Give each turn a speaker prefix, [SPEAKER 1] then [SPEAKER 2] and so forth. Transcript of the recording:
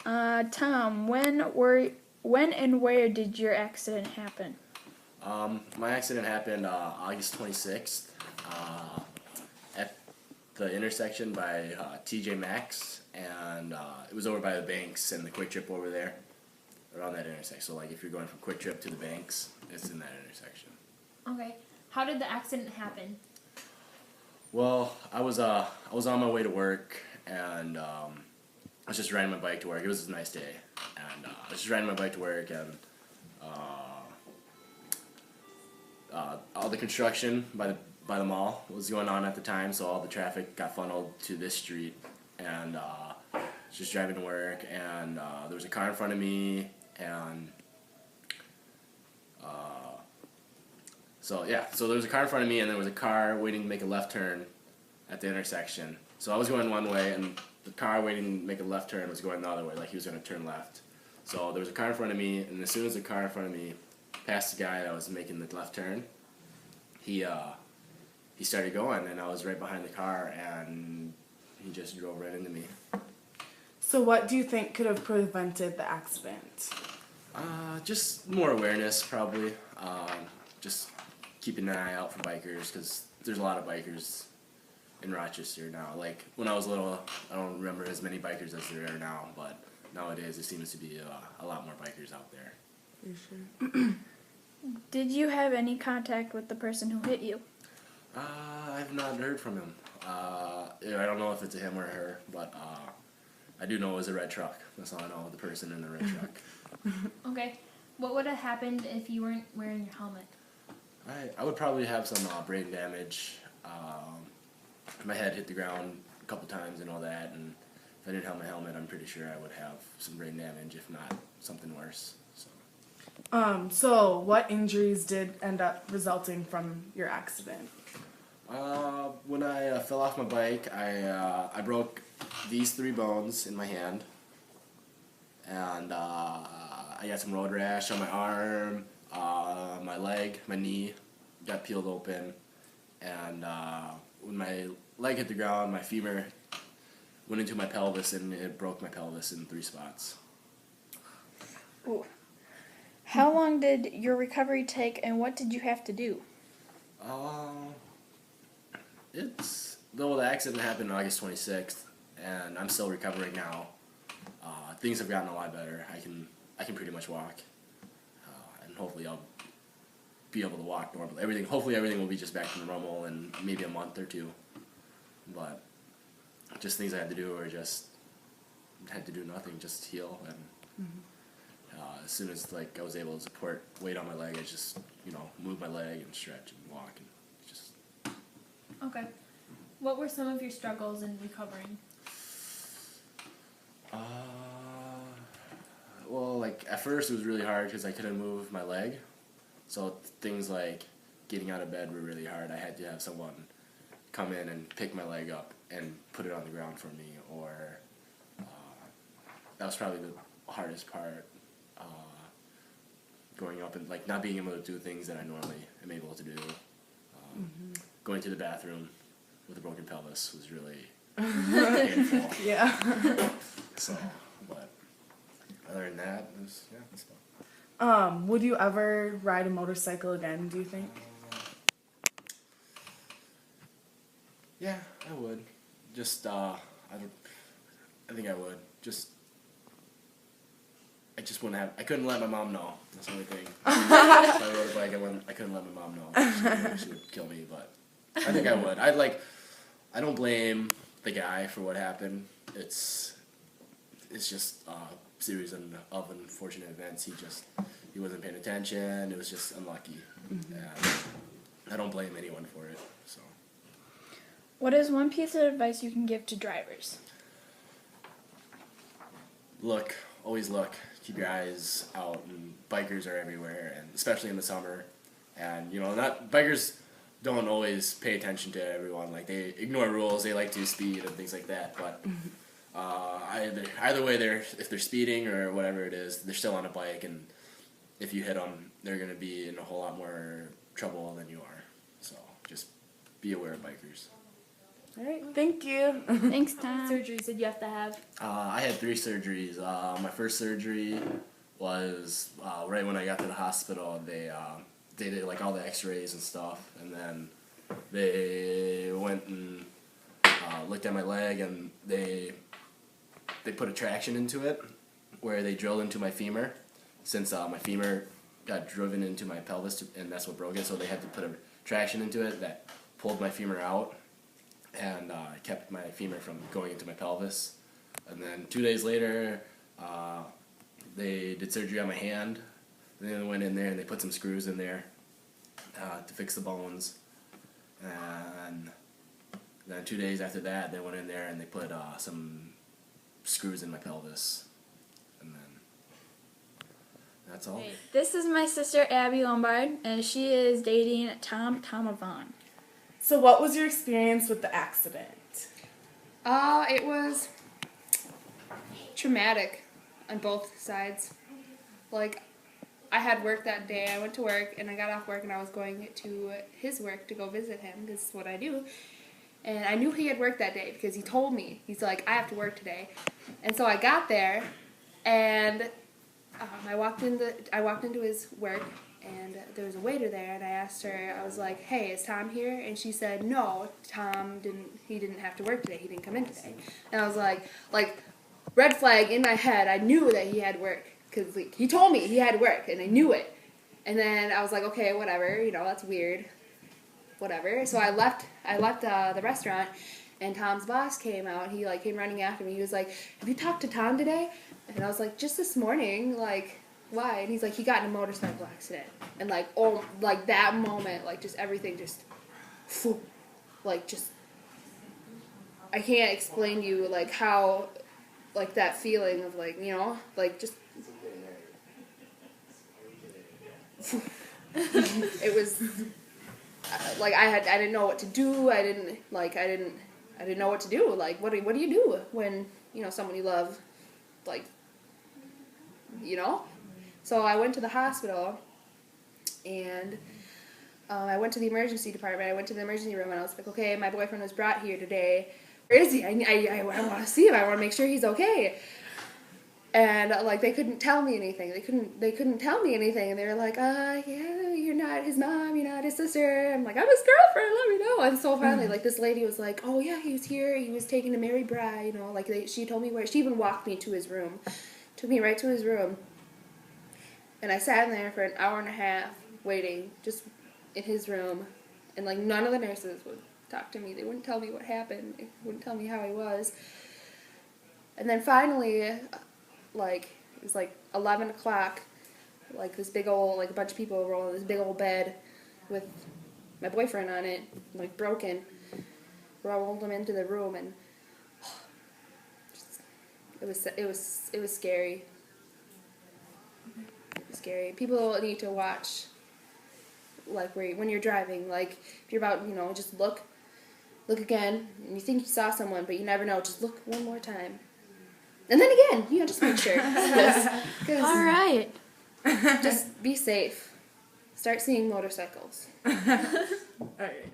[SPEAKER 1] Tom, when and where did your accident happen?
[SPEAKER 2] My accident happened August 26th at the intersection by TJ Maxx, and it was over by the banks and the Quick Trip over there, around that intersection. So, like, if you're going from Quick Trip to the banks, it's in that intersection.
[SPEAKER 3] Okay. How did the accident happen?
[SPEAKER 2] Well, I was on my way to work, and I was just riding my bike to work. It was a nice day, and I was just riding my bike to work, and all the construction by the mall was going on at the time, so all the traffic got funneled to this street, and just driving to work, and there was a car in front of me, and so there was a car in front of me, and there was a car waiting to make a left turn at the intersection. So I was going one way, and the car waiting to make a left turn was going the other way, like he was going to turn left. So there was a car in front of me, and as soon as the car in front of me passed the guy that was making the left turn, he started going, and I was right behind the car, and he just drove right into me.
[SPEAKER 4] So what do you think could have prevented the accident?
[SPEAKER 2] Just more awareness, probably. Just keeping an eye out for bikers, because there's a lot of bikers in Rochester now. Like, when I was little, I don't remember as many bikers as there are now, but nowadays there seems to be a lot more bikers out there.
[SPEAKER 4] For sure.
[SPEAKER 1] Did you have any contact with the person who hit you?
[SPEAKER 2] I've not heard from him. I don't know if it's a him or a her, but I do know it was a red truck. That's all I know, the person in the red truck.
[SPEAKER 3] Okay. What would have happened if you weren't wearing your helmet?
[SPEAKER 2] I would probably have some brain damage. My head hit the ground a couple times and all that, and if I didn't have my helmet, I'm pretty sure I would have some brain damage, if not something worse.
[SPEAKER 4] So what injuries did end up resulting from your accident?
[SPEAKER 2] When I fell off my bike, I broke these 3 bones in my hand, and I got some road rash on my arm, my leg, my knee got peeled open, and when my leg hit the ground, my femur went into my pelvis, and it broke my pelvis in 3 spots.
[SPEAKER 1] Ooh. How long did your recovery take, and what did you have to do?
[SPEAKER 2] The accident happened on August 26th, and I'm still recovering now. Things have gotten a lot better. I can pretty much walk, and hopefully I'll be able to walk normally. Hopefully everything will be just back to normal in maybe a month or 2. But just things I had to do were just had to do nothing, just heal. And as soon as I was able to support weight on my leg, I just move my leg and stretch and walk and just.
[SPEAKER 3] Okay. What were some of your struggles in recovering?
[SPEAKER 2] Well, at first it was really hard because I couldn't move my leg. So things like getting out of bed were really hard. I had to have someone come in and pick my leg up and put it on the ground for me, or that was probably the hardest part. Going up and not being able to do things that I normally am able to do. Going to the bathroom with a broken pelvis was really painful.
[SPEAKER 4] Yeah.
[SPEAKER 2] So, but other than that, it was, it's fun.
[SPEAKER 4] Would you ever ride a motorcycle again, do you think?
[SPEAKER 2] Yeah, I would. Just, I think I would. I just wouldn't have. I couldn't let my mom know. That's the only thing. If I rode a bike, I couldn't let my mom know. She would kill me, but I think I would. I don't blame the guy for what happened. It's just a series of unfortunate events. He wasn't paying attention. It was just unlucky. And I don't blame anyone for it. So.
[SPEAKER 1] What is one piece of advice you can give to drivers?
[SPEAKER 2] Look. Always look. Keep your eyes out. And bikers are everywhere, and especially in the summer. And bikers don't always pay attention to everyone. They ignore rules. They like to speed and things like that. But either way, if they're speeding or whatever it is, they're still on a bike. And if you hit them, they're going to be in a whole lot more trouble than you are. So just be aware of bikers.
[SPEAKER 4] All right, thank you.
[SPEAKER 1] Thanks,
[SPEAKER 3] How
[SPEAKER 1] Tom.
[SPEAKER 3] many surgeries did you have to have?
[SPEAKER 2] I had 3 surgeries. My first surgery was right when I got to the hospital. They did like all the X-rays and stuff, and then they went and looked at my leg, and they put a traction into it, where they drilled into my femur, since my femur got driven into my pelvis, and that's what broke it. So they had to put a traction into it that pulled my femur out, and kept my femur from going into my pelvis. And then 2 days later, they did surgery on my hand. And then they went in there and they put some screws in there to fix the bones. And then 2 days after that, they went in there and they put some screws in my pelvis. And then that's all.
[SPEAKER 1] This is my sister Abby Lombard, and she is dating Tom Tomavon.
[SPEAKER 4] So what was your experience with the accident?
[SPEAKER 5] It was traumatic on both sides. Like, I had work that day. I went to work, and I got off work, and I was going to his work to go visit him, because it's what I do. And I knew he had work that day, because he told me. He's like, I have to work today. And so I got there, and I walked into his work, and there was a waiter there, and I asked her, I was like, hey, is Tom here? And she said, no, he didn't have to work today. He didn't come in today. And I was like, red flag in my head. I knew that he had work, because he told me he had work, and I knew it. And then I was like, okay, whatever, that's weird, whatever. So I left the restaurant, and Tom's boss came out. He came running after me. He was like, have you talked to Tom today? And I was like, just this morning, why? And he's like, he got in a motorcycle accident. And that moment, just everything just, I can't explain to you, how, that feeling of, just, it was, I didn't know what to do. I didn't know what to do. What do you do when, someone you love, So I went to the hospital, and I went to the emergency department. I went to the emergency room, and I was like, okay, my boyfriend was brought here today. Where is he? I want to see him. I want to make sure he's okay. And they couldn't tell me anything. They couldn't tell me anything. And they were like, yeah, you're not his mom. You're not his sister. I'm like, I'm his girlfriend. Let me know. And so finally, this lady was like, oh yeah, he was here. He was taken to Mary Bry. She told me where. She even walked me to his room. Took me right to his room. And I sat in there for an hour and a half waiting, just in his room. And none of the nurses would talk to me. They wouldn't tell me what happened. They wouldn't tell me how he was. And then finally, it was 11 o'clock, this big old, a bunch of people were on this big old bed with my boyfriend on it, broken. Rolled him into the room, and it was scary. It was scary. People need to watch, when you're driving, if you're about, just look again, and you think you saw someone, but you never know, just look one more time. And then again, just make sure.
[SPEAKER 1] All right.
[SPEAKER 5] Just be safe. Start seeing motorcycles.
[SPEAKER 4] All right.